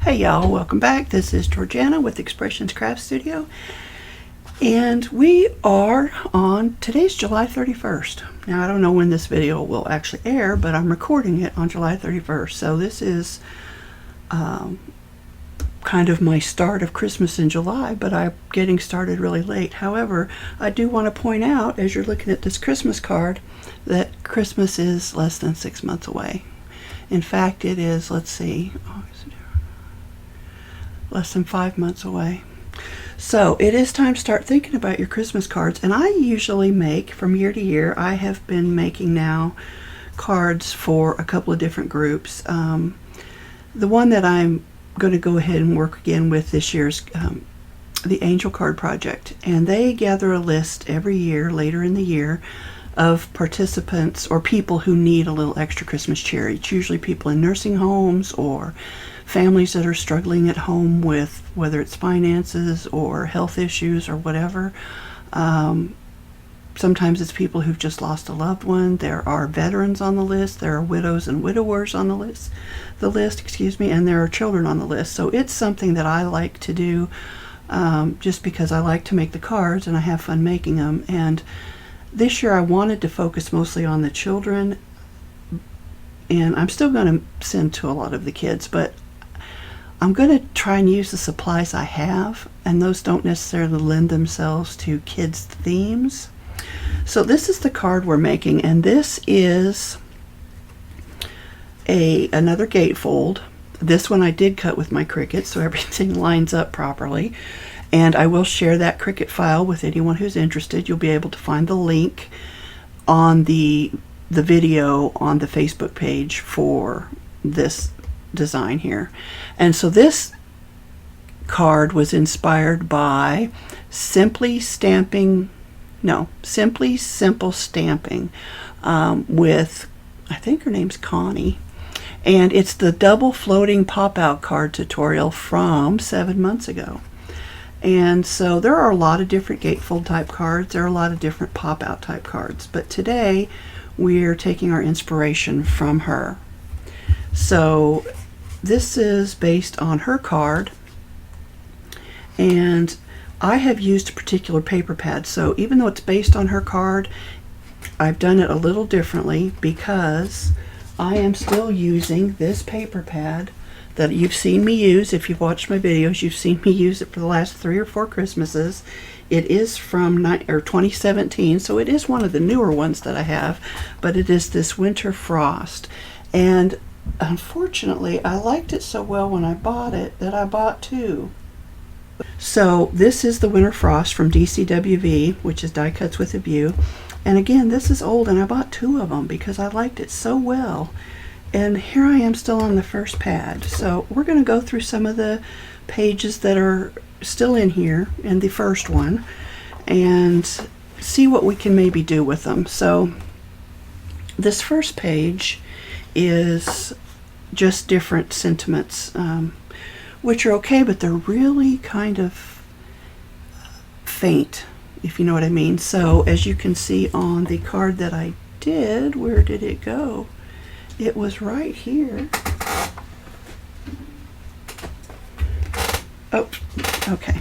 Hey y'all, welcome back. This is Georgiana with Expressions Craft Studio, and we are on, today's July 31st. Now I don't know when this video will actually air, but I'm recording it on July 31st, so this is kind of my start of Christmas in July, but I'm getting started really late. However, I do want to point out, as you're looking at this Christmas card, that Christmas is less than 6 months away. In fact, it is, let's see, less than 5 months away. So it is time to start thinking about your Christmas cards. And I usually make, from year to year, I have been making now cards for a couple of different groups. The one that I'm going to go ahead and work again with this year's the Angel Card Project. And they gather a list every year, later in the year, of participants or people who need a little extra Christmas cheer. It's usually people in nursing homes or families that are struggling at home with whether it's finances or health issues or whatever. Sometimes it's people who've just lost a loved one. There are veterans on the list. There are widows and widowers on the list, and there are children on the list. So it's something that I like to do just because I like to make the cards and I have fun making them. And this year I wanted to focus mostly on the children, and I'm still going to send to a lot of the kids, but I'm going to try and use the supplies I have, and those don't necessarily lend themselves to kids' themes. So this is the card we're making, and this is another gatefold. This one I did cut with my Cricut, so everything lines up properly. And I will share that Cricut file with anyone who's interested. You'll be able to find the link on the video on the Facebook page for this design here. And so this card was inspired by Simply Simple Stamping with, I think her name's Connie. And it's the double floating pop-out card tutorial from 7 months ago. And so there are a lot of different gatefold type cards. There are a lot of different pop-out type cards. But today we're taking our inspiration from her. So this is based on her card. And I have used a particular paper pad. So even though it's based on her card, I've done it a little differently because I am still using this paper pad that you've seen me use. If you've watched my videos, you've seen me use it for the last 3 or 4 Christmases. It is from 2017, so it is one of the newer ones that I have, but it is this Winter Frost. And unfortunately, I liked it so well when I bought it that I bought 2. So this is the Winter Frost from DCWV, which is Die Cuts with a View. And again, this is old, and I bought 2 of them because I liked it so well. And here I am still on the first pad. So we're going to go through some of the pages that are still in here in the first one and see what we can maybe do with them. So this first page is just different sentiments, which are okay, but they're really kind of faint, if you know what I mean. So as you can see on the card that I did, where did it go? It was right here. Oh, okay.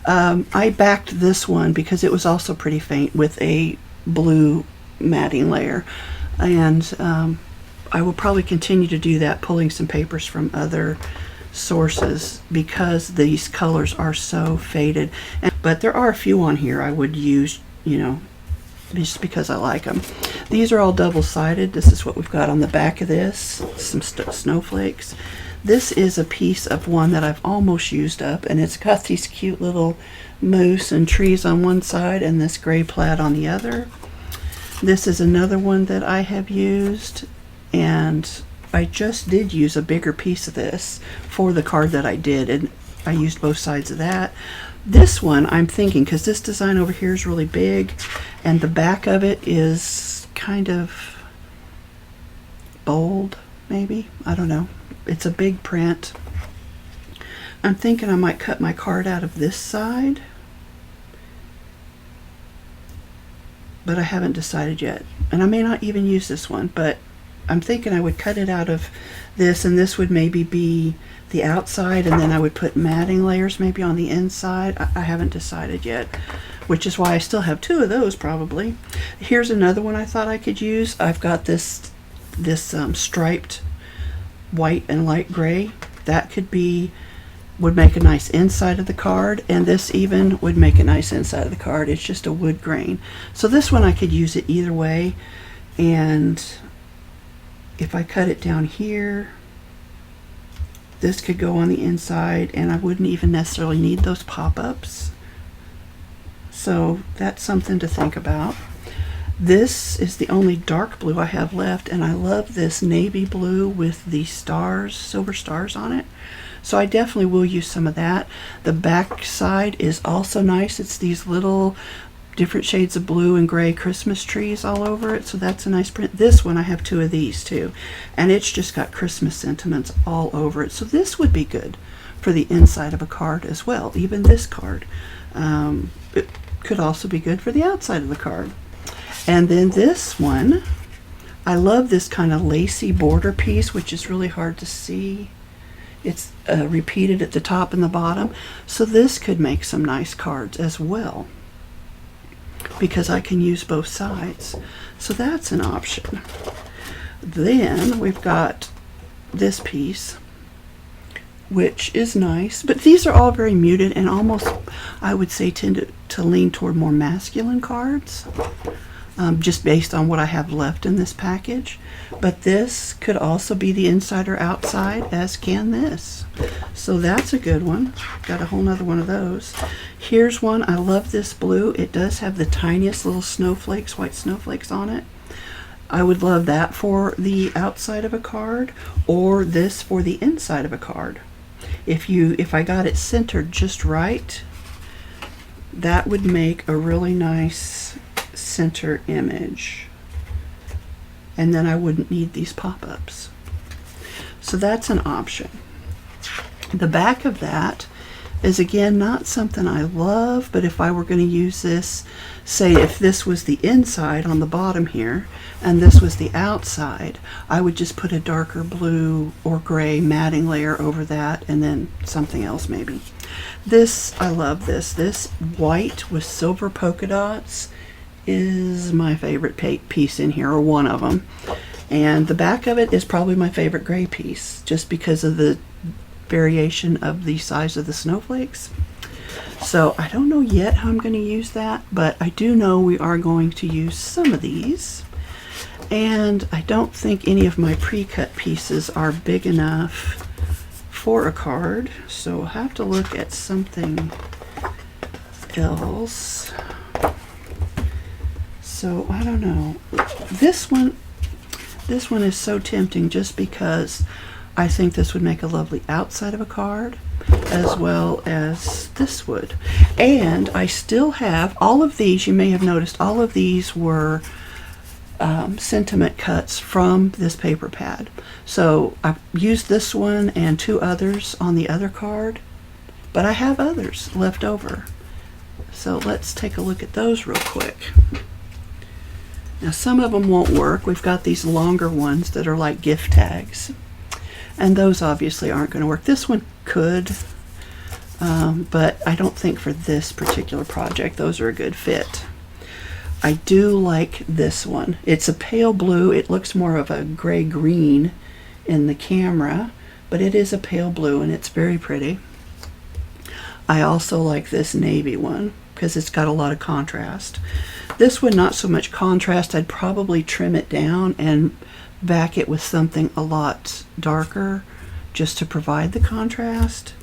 I backed this one because it was also pretty faint with a blue matting layer. And I will probably continue to do that, pulling some papers from other sources because these colors are so faded. But there are a few on here I would use, just because I like them. These are all double-sided. This is what we've got on the back of this, some snowflakes. This is a piece of one that I've almost used up, and it's got these cute little moose and trees on one side and this gray plaid on the other. This is another one that I have used, and I just did use a bigger piece of this for the card that I did, and I used both sides of that. This one, I'm thinking, because this design over here is really big, and the back of it is kind of bold, maybe. I don't know. It's a big print. I'm thinking I might cut my card out of this side, but I haven't decided yet. And I may not even use this one, but I'm thinking I would cut it out of this, and this would maybe be the outside, and then I would put matting layers maybe on the inside. I haven't decided yet, which is why I still have two of those probably. Here's another one I thought I could use. I've got this striped white and light gray. That would make a nice inside of the card, and this even would make a nice inside of the card. It's just a wood grain. So this one I could use it either way, and if I cut it down here, this could go on the inside, and I wouldn't even necessarily need those pop-ups. So that's something to think about. This is the only dark blue I have left, and I love this navy blue with the stars, silver stars on it. So I definitely will use some of that. The back side is also nice. It's these little different shades of blue and gray Christmas trees all over it, so that's a nice print. This one, I have two of these too, and it's just got Christmas sentiments all over it. So this would be good for the inside of a card as well. Even this card. It could also be good for the outside of the card. And then this one, I love this kind of lacy border piece, which is really hard to see. It's repeated at the top and the bottom. So this could make some nice cards as well, because I can use both sides. So that's an option. Then we've got this piece, which is nice, but these are all very muted and almost, I would say, tend to lean toward more masculine cards, just based on what I have left in this package. But this could also be the inside or outside, as can this. So that's a good one. Got a whole nother one of those. Here's one. I love this blue. It does have the tiniest little snowflakes, white snowflakes on it. I would love that for the outside of a card, or this for the inside of a card. If I got it centered just right, that would make a really nice center image, and then I wouldn't need these pop-ups. So that's an option. The back of that is, again, not something I love, but if I were going to use this, say if this was the inside on the bottom here and this was the outside, I would just put a darker blue or gray matting layer over that, and then something else maybe. This, I love this. This white with silver polka dots is my favorite piece in here, or one of them. And the back of it is probably my favorite gray piece, just because of the variation of the size of the snowflakes. So I don't know yet how I'm going to use that, but I do know we are going to use some of these. And I don't think any of my pre-cut pieces are big enough for a card, so we'll have to look at something else. So I don't know. This one is so tempting, just because I think this would make a lovely outside of a card, as well as this would. And I still have all of these. You may have noticed all of these were sentiment cuts from this paper pad. So I've used this one and two others on the other card, but I have others left over. So let's take a look at those real quick. Now some of them won't work. We've got these longer ones that are like gift tags, and those obviously aren't going to work. This one could, but I don't think for this particular project those are a good fit. I do like this one. It's a pale blue. It looks more of a gray-green in the camera, but it is a pale blue and it's very pretty. I also like this navy one because it's got a lot of contrast. This one, not so much contrast. I'd probably trim it down and back it with something a lot darker just to provide the contrast.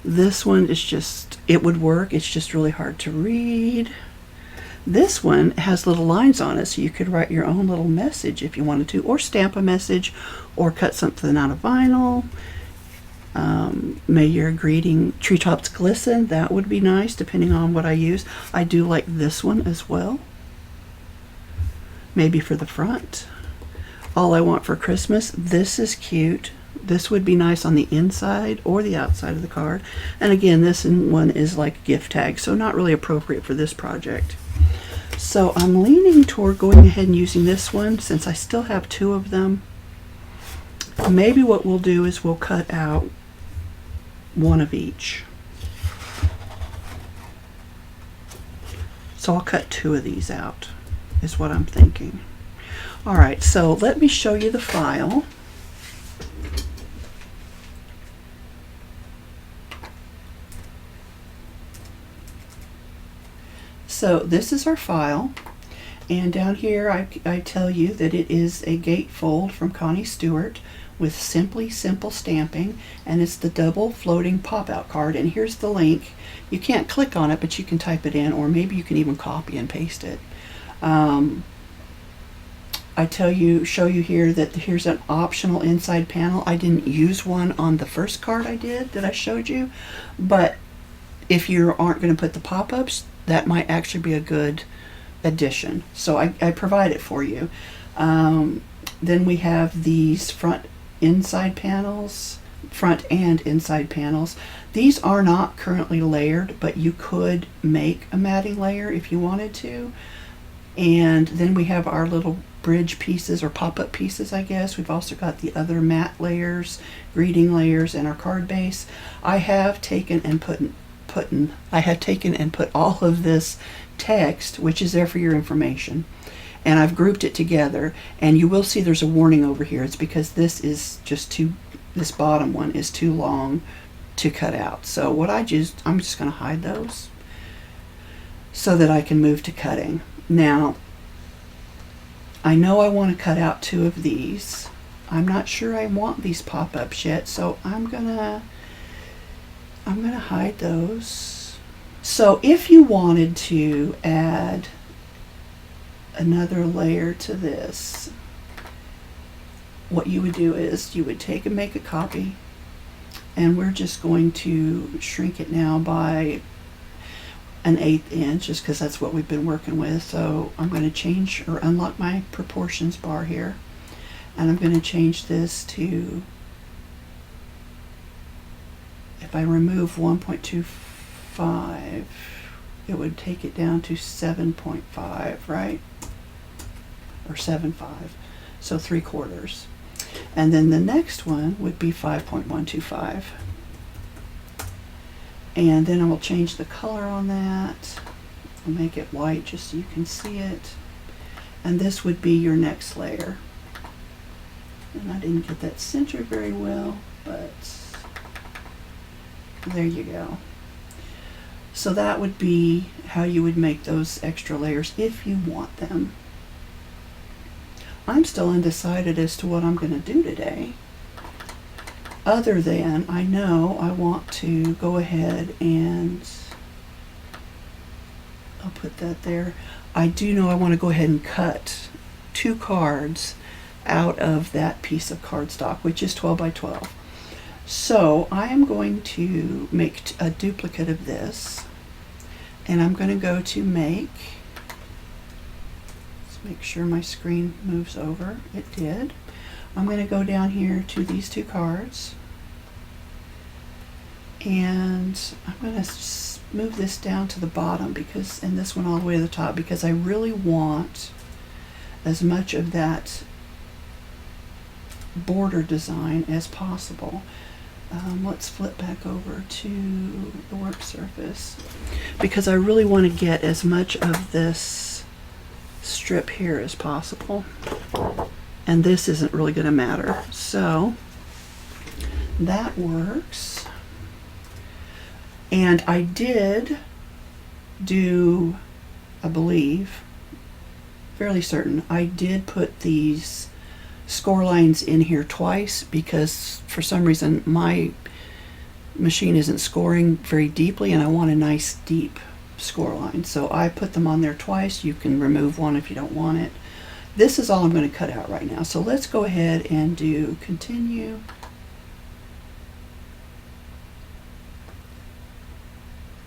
This one is just, it would work. It's just really hard to read. This one has little lines on it, so you could write your own little message if you wanted to, or stamp a message, or cut something out of vinyl. May your greeting treetops glisten. That would be nice, depending on what I use. I do like this one as well. Maybe for the front. All I want for Christmas. This is cute. This would be nice on the inside or the outside of the card. And again, this one is like a gift tag, so not really appropriate for this project. So I'm leaning toward going ahead and using this one since I still have two of them. Maybe what we'll do is we'll cut out one of each. So I'll cut two of these out, is what I'm thinking. All right, so let me show you the file. So this is our file, and down here I tell you that it is a Gatefold from Connie Stewart with Simply Simple stamping, and it's the double floating pop-out card. And here's the link. You can't click on it, but you can type it in, or maybe you can even copy and paste it. I show you here that here's an optional inside panel. I didn't use one on the first card that I showed you, but if you aren't going to put the pop-ups, that might actually be a good addition. So I provide it for you. Then we have these front and inside panels. These are not currently layered, but you could make a matting layer if you wanted to. And then we have our little bridge pieces, or pop-up pieces, I guess. We've also got the other matte layers, greeting layers, and our card base. I have taken and put all of this text, which is there for your information, and I've grouped it together, and you will see there's a warning over here. It's because this bottom one is too long to cut out. So I'm just going to hide those so that I can move to cutting. Now, I know I want to cut out two of these. I'm not sure I want these pop-ups yet, so I'm gonna hide those. So if you wanted to add another layer to this, what you would do is you would make a copy, and we're just going to shrink it now by 1/8 inch, just because that's what we've been working with. So I'm going to change or unlock my proportions bar here, and I'm going to change this to, if I remove 1.25, it would take it down to 7.5, right? Or 7.5, so 3/4. And then the next one would be 5.125. And then I will change the color on that. I'll make it white just so you can see it. And this would be your next layer. And I didn't get that centered very well, but there you go. So that would be how you would make those extra layers if you want them. I'm still undecided as to what I'm going to do today, other than I know I want to go ahead and I'll put that there. I do know I want to go ahead and cut 2 cards out of that piece of cardstock, which is 12 by 12. So I am going to make a duplicate of this, and I'm going to go to make. Let's make sure my screen moves over. It did. I'm going to go down here to these 2 cards, and I'm going to move this down to the bottom, and this one all the way to the top, because I really want as much of that border design as possible. Let's flip back over to the work surface, because I really want to get as much of this strip here as possible, and this isn't really going to matter, so that works. And I did do, I believe, fairly certain, I did put these score lines in here twice, because for some reason my machine isn't scoring very deeply, and I want a nice deep score line. So I put them on there twice. You can remove one if you don't want it. This is all I'm going to cut out right now. So let's go ahead and do continue.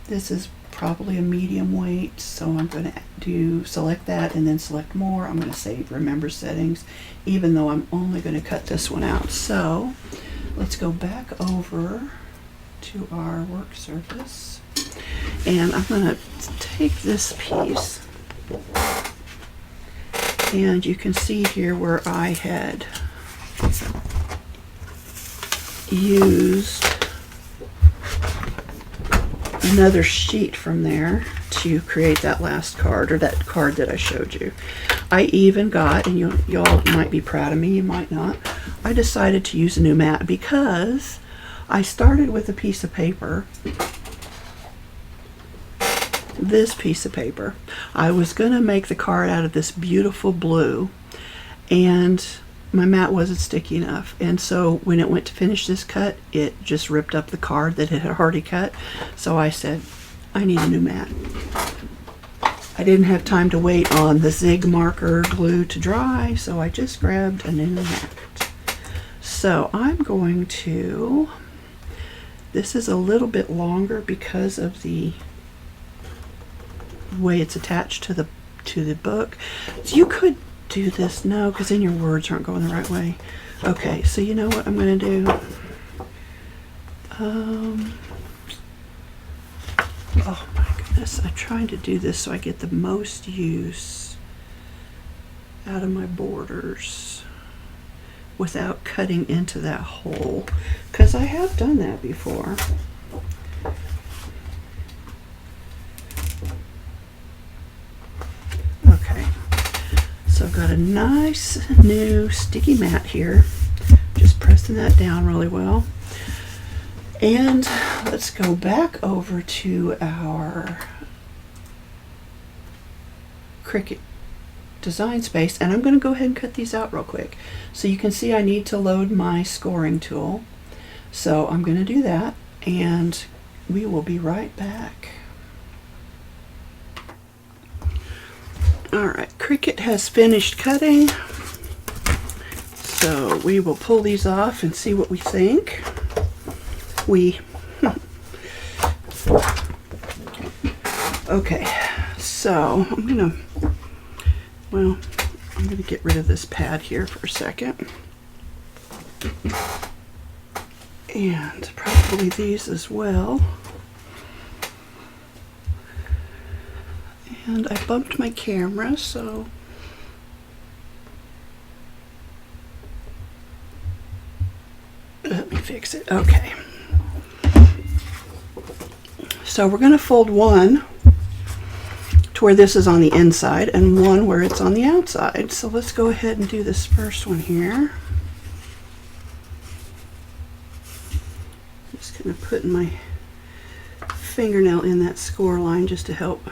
This is probably a medium weight, so I'm going to select that and then select more. I'm going to save remember settings, even though I'm only going to cut this one out. So let's go back over to our work surface, and I'm going to take this piece And you can see here where I had used another sheet from there to create that last card, or that card that I showed you. I even got, and y'all might be proud of me, you might not, I decided to use a new mat because I started with a piece of paper, this piece of paper. I was gonna make the card out of this beautiful blue, and my mat wasn't sticky enough, and so when it went to finish this cut, it just ripped up the card that it had already cut. So I said, I need a new mat. I didn't have time to wait on the zig marker glue to dry, so I just grabbed a new mat. So I'm going to, this is a little bit longer because of the way it's attached to the book. So you could do this, no, because then your words aren't going the right way. Okay, so you know what I'm going to do? Oh my goodness, I'm trying to do this so I get the most use out of my borders without cutting into that hole, because I have done that before. Okay, so I've got a nice new sticky mat here, just pressing that down really well. And let's go back over to our Cricut design space, and I'm going to go ahead and cut these out real quick. So you can see I need to load my scoring tool. So I'm going to do that, and we will be right back. Alright, Cricut has finished cutting. So we will pull these off and see what we think. Okay, so I'm gonna get rid of this pad here for a second, and probably these as well. And I bumped my camera, so let me fix it. Okay. So we're going to fold one to where this is on the inside and one where it's on the outside. So let's go ahead and do this first one here. Just going to put my fingernail in that score line just to help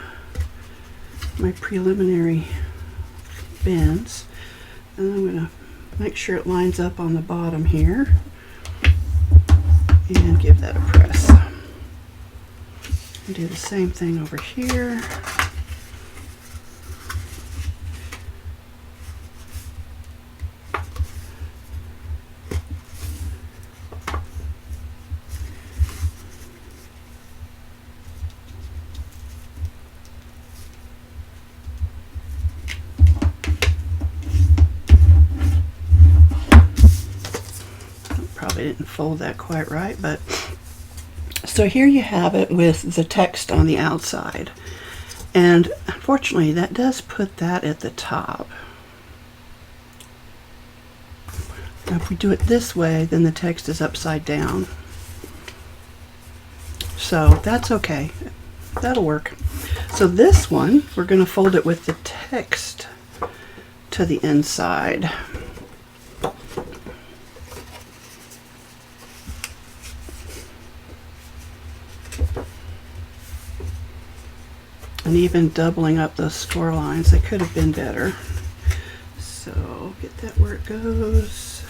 my preliminary bends. And I'm going to make sure it lines up on the bottom here and give that a press. And do the same thing over here. Probably didn't fold that quite right, but so here you have it with the text on the outside, and unfortunately that does put that at the top. Now if we do it this way, then the text is upside down, so that's okay, that'll work. So this one, we're going to fold it with the text to the inside. And even doubling up those score lines, they could have been better. So get that where it goes.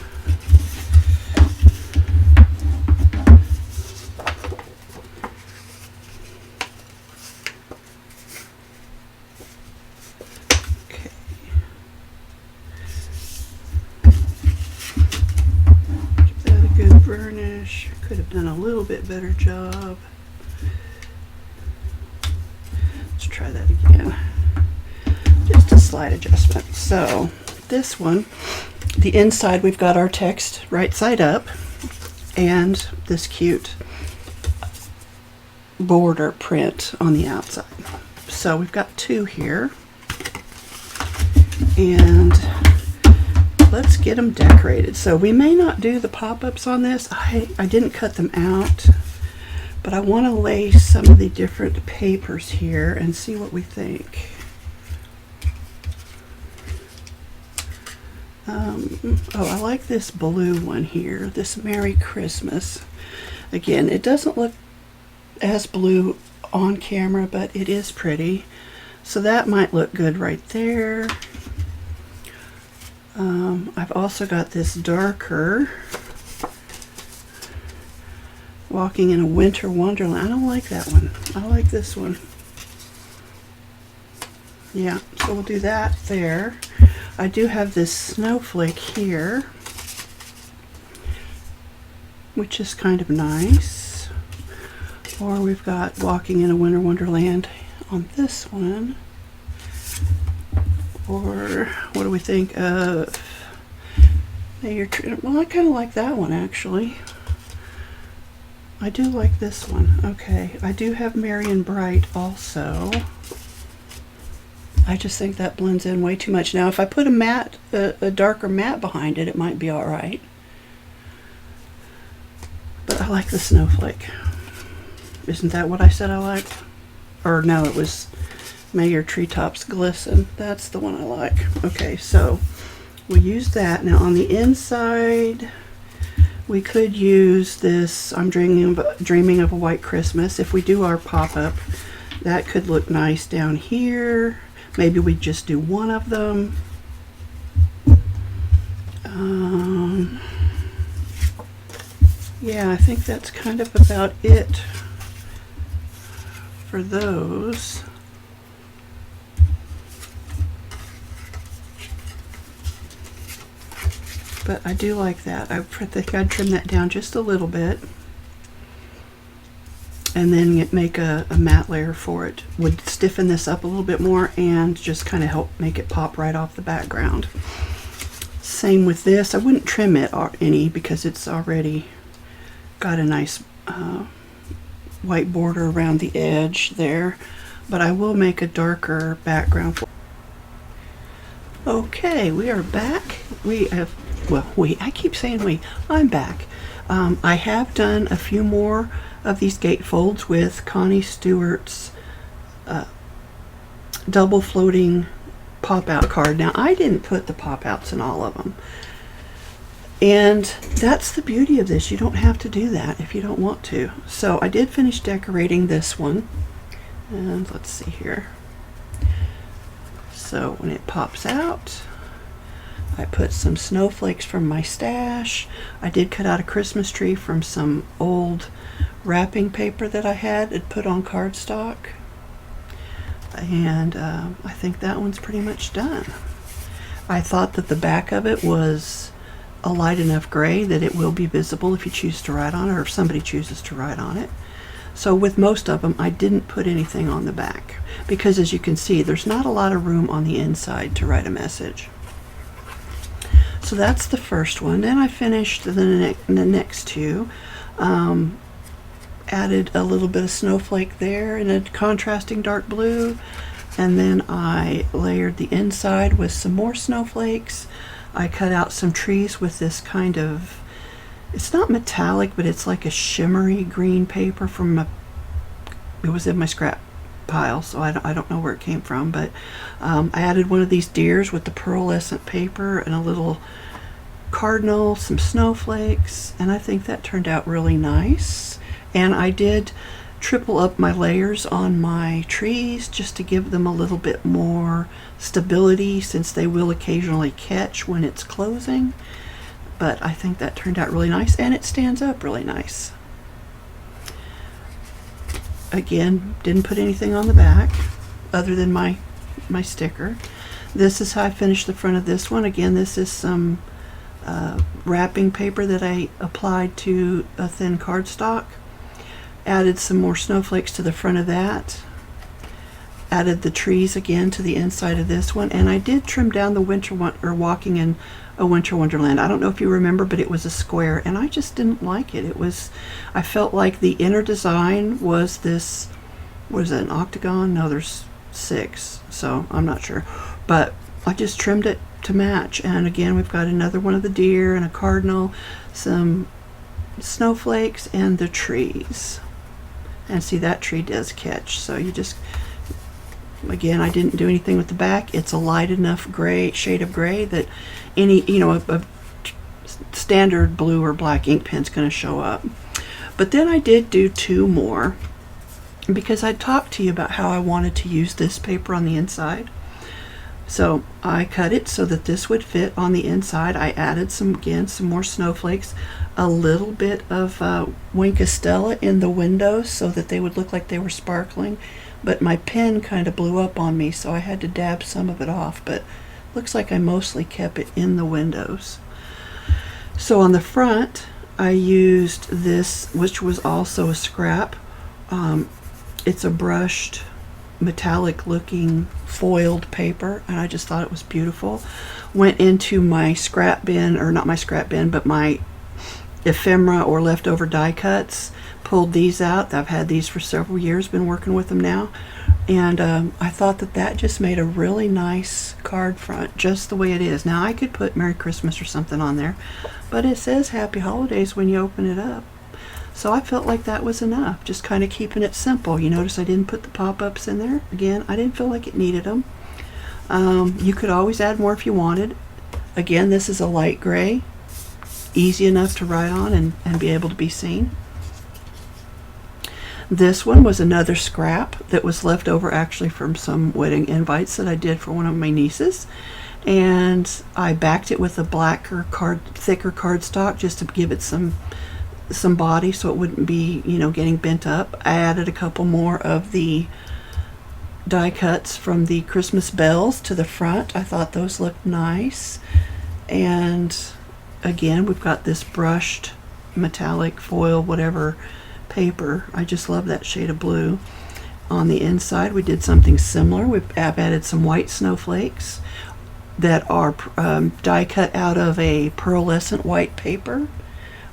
Okay. Give that a good burnish. Could have done a little bit better job. Try that again. Just a slight adjustment. So this one, the inside, we've got our text right side up and this cute border print on the outside. So we've got two here. And let's get them decorated. So we may not do the pop-ups on this. I didn't cut them out, but I want to lay some of the different papers here and see what we think. Oh, I like this blue one here, this Merry Christmas. Again, it doesn't look as blue on camera, but it is pretty. So that might look good right there. I've also got this darker Walking in a Winter Wonderland. I don't like that one. I like this one. Yeah, so we'll do that there. I do have this snowflake here, which is kind of nice. Or we've got Walking in a Winter Wonderland on this one. Or what do we think of? Well, I kind of like that one actually. I do like this one. Okay, I do have Merry and Bright also. I just think that blends in way too much. Now, if I put a matte, a darker matte behind it, it might be all right. But I like the snowflake. Isn't that what I said I liked? Or no, it was May Your Treetops Glisten. That's the one I like. Okay, so we use that. Now on the inside, we could use this I'm Dreaming of a White Christmas. If we do our pop-up, that could look nice down here. Maybe we just do one of them. Yeah, I think that's kind of about it for those. But I do like that. I think I'd trim that down just a little bit and then make a matte layer for it. Would stiffen this up a little bit more and just kind of help make it pop right off the background. Same with this. I wouldn't trim it any because it's already got a nice white border around the edge there, but I will make a darker background for. Okay, we are back. I keep saying we. I'm back. I have done a few more of these gatefolds with Connie Stewart's double floating pop-out card. Now, I didn't put the pop-outs in all of them. And that's the beauty of this. You don't have to do that if you don't want to. So I did finish decorating this one. And let's see here. So when it pops out, I put some snowflakes from my stash. I did cut out a Christmas tree from some old wrapping paper that I had put on cardstock. And I think that one's pretty much done. I thought that the back of it was a light enough gray that it will be visible if you choose to write on it or if somebody chooses to write on it. So with most of them, I didn't put anything on the back because, as you can see, there's not a lot of room on the inside to write a message. So that's the first one. Then I finished the next two. Added a little bit of snowflake there in a contrasting dark blue, and then I layered the inside with some more snowflakes. I cut out some trees with this kind of, it's not metallic, but it's like a shimmery green paper from it was in my scrap pile, so I don't know where it came from, but I added one of these deers with the pearlescent paper and a little cardinal, some snowflakes, and I think that turned out really nice. And I did triple up my layers on my trees just to give them a little bit more stability, since they will occasionally catch when it's closing. But I think that turned out really nice, and it stands up really nice. Again, didn't put anything on the back other than my sticker. This is how I finished the front of this one. Again, this is some wrapping paper that I applied to a thin cardstock. Added some more snowflakes to the front of that. Added the trees again to the inside of this one, and I did trim down the Walking in a Winter Wonderland. I don't know if you remember, but it was a square, and I just didn't like it. I felt like the inner design was this, what is it, an octagon? No, there's 6, so I'm not sure. But I just trimmed it to match. And again, we've got another one of the deer and a cardinal, some snowflakes, and the trees. And see, that tree does catch. So you just, again, I didn't do anything with the back. It's a light enough gray, shade of gray, that any, a standard blue or black ink pen's going to show up. But then I did do two more, because I talked to you about how I wanted to use this paper on the inside. So I cut it so that this would fit on the inside. I added some more snowflakes, a little bit of Wink Stella in the windows so that they would look like they were sparkling. But my pen kind of blew up on me, so I had to dab some of it off. But looks like I mostly kept it in the windows. So on the front, I used this, which was also a scrap. It's a brushed, metallic looking foiled paper, and I just thought it was beautiful. Went into my scrap bin, or not my scrap bin, but my ephemera or leftover die cuts. Pulled these out. I've had these for several years, been working with them now, and I thought that just made a really nice card front, just the way it is. Now I could put Merry Christmas or something on there, but it says Happy Holidays when you open it up. So I felt like that was enough, just kind of keeping it simple. You notice I didn't put the pop-ups in there. Again, I didn't feel like it needed them. You could always add more if you wanted. Again, this is a light gray, easy enough to write on and be able to be seen. This one was another scrap that was left over actually from some wedding invites that I did for one of my nieces. And I backed it with a thicker cardstock just to give it some body so it wouldn't be, getting bent up. I added a couple more of the die cuts from the Christmas bells to the front. I thought those looked nice. And again, we've got this brushed metallic foil, whatever paper. I just love that shade of blue. On the inside, we did something similar. I've added some white snowflakes that are die cut out of a pearlescent white paper.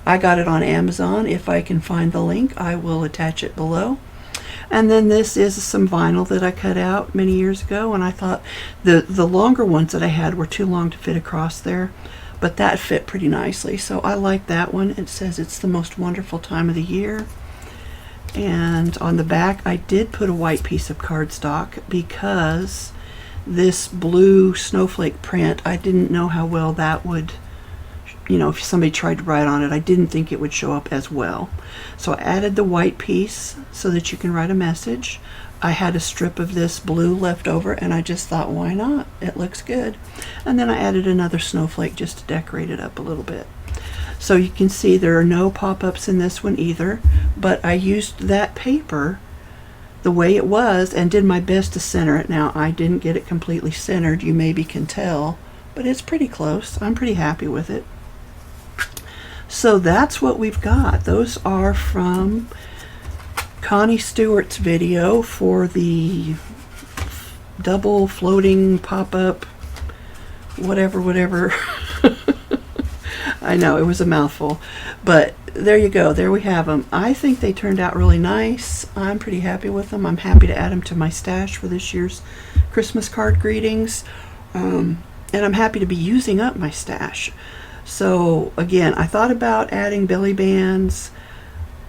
I got it on Amazon. If I can find the link, I will attach it below. And then this is some vinyl that I cut out many years ago, and I thought the longer ones that I had were too long to fit across there, but that fit pretty nicely, so I like that one. It says it's the most wonderful time of the year. And on the back, I did put a white piece of cardstock because this blue snowflake print, I didn't know how well that would, if somebody tried to write on it, I didn't think it would show up as well. So I added the white piece so that you can write a message. I had a strip of this blue left over, and I just thought, why not? It looks good. And then I added another snowflake just to decorate it up a little bit. So you can see there are no pop-ups in this one either, but I used that paper the way it was and did my best to center it. Now, I didn't get it completely centered, you maybe can tell, but it's pretty close. I'm pretty happy with it. So that's what we've got. Those are from Connie Stewart's video for the double floating pop-up, whatever. I know, it was a mouthful, but there you go. There we have them. I think they turned out really nice. I'm pretty happy with them. I'm happy to add them to my stash for this year's Christmas card greetings, and I'm happy to be using up my stash. So again, I thought about adding belly bands.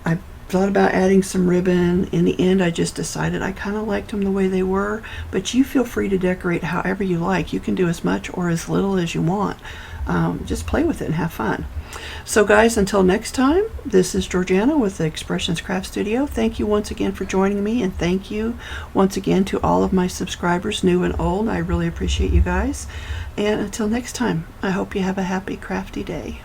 I thought about adding some ribbon. In the end, I just decided I kind of liked them the way they were, but you feel free to decorate however you like. You can do as much or as little as you want. Just play with it and have fun. So guys, until next time, this is Georgiana with the Expressions Craft Studio. Thank you once again for joining me, and thank you once again to all of my subscribers, new and old. I really appreciate you guys. And until next time, I hope you have a happy crafty day.